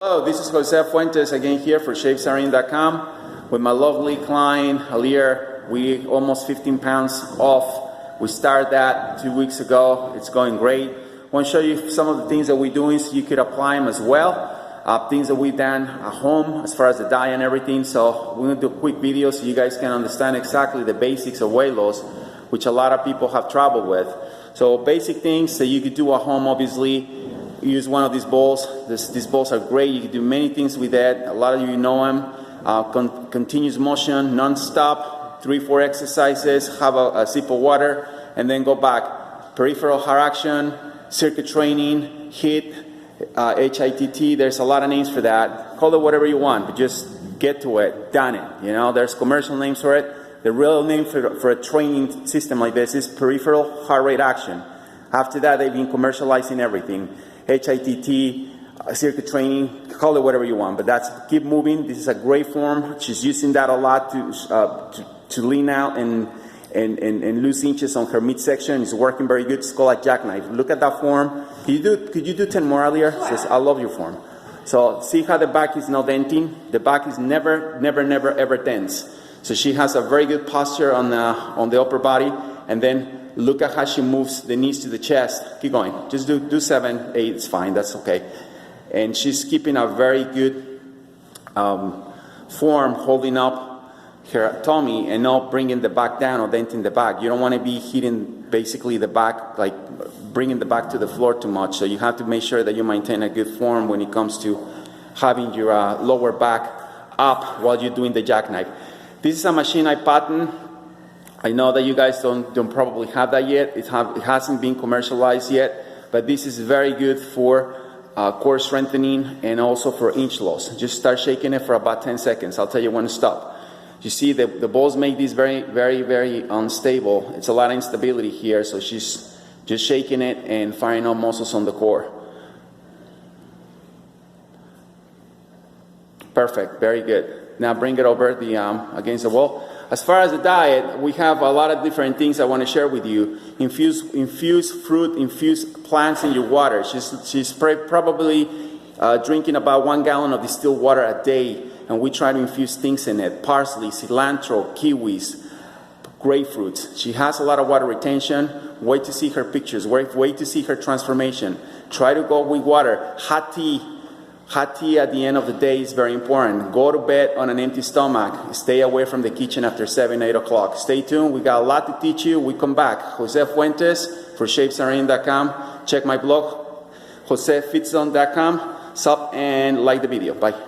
Hello, this is Jose Fuentes again here for ShapeSarene.com with my lovely client Altiere. We almost 15 pounds off. We started that 2 weeks ago. It's going great. I want to show you some of the things that we're doing so you could apply them as well. Things that we've done at home as far as the diet and everything. So we're going to do a quick video so you guys can understand exactly the basics of weight loss, which a lot of people have trouble with. So basic things that you could do at home, obviously. Use one of these bowls. These bowls are great. You can do many things with that. A lot of you know them. Continuous motion, non-stop, 3-4 exercises, have a sip of water, and then go back. Peripheral heart action, circuit training, HIIT, HIIT. There's a lot of names for that. Call it whatever you want, but just get to it. Done it. You know, there's commercial names for it. The real name for a training system like this is peripheral heart rate action. After that, they've been commercializing everything. HIIT, circuit training, call it whatever you want, but that's keep moving. This is a great form. She's using that a lot to lean out and lose inches on her midsection. It's working very good. It's called a jackknife. Look at that form. Could you do 10 more earlier? Says, I love your form. So see how the back is not denting. The back is never ever tense. So she has a very good posture on the upper body, and then look at how she moves the knees to the chest. Keep going. Just do 7, 8. It's fine. That's okay. And she's keeping a very good form, holding up her tummy and not bringing the back down or denting the back. You don't want to be hitting basically the back, like bringing the back to the floor too much. So you have to make sure that you maintain a good form when it comes to having your lower back up while you're doing the jackknife. This is a machine I patented. I know that you guys don't probably have that yet. It hasn't been commercialized yet, but this is very good for core strengthening and also for inch loss. Just start shaking it for about 10 seconds. I'll tell you when to stop. You see the balls make this very unstable. It's a lot of instability here, so she's just shaking it and firing out muscles on the core. Perfect, very good. Now bring it over against the wall. As far as the diet, we have a lot of different things I want to share with you. Infuse fruit, infuse plants in your water. She's probably drinking about 1 gallon of distilled water a day, and we try to infuse things in it. Parsley, cilantro, kiwis, grapefruits. She has a lot of water retention. Wait to see her pictures. Wait to see her transformation. Try to go with water. Hot tea. Hot tea at the end of the day is very important. Go to bed on an empty stomach. Stay away from the kitchen after 7, 8 o'clock. Stay tuned. We got a lot to teach you. We come back. Jose Fuentes for ShapeSarene.com. Check my blog, josefitson.com. Sub and like the video. Bye.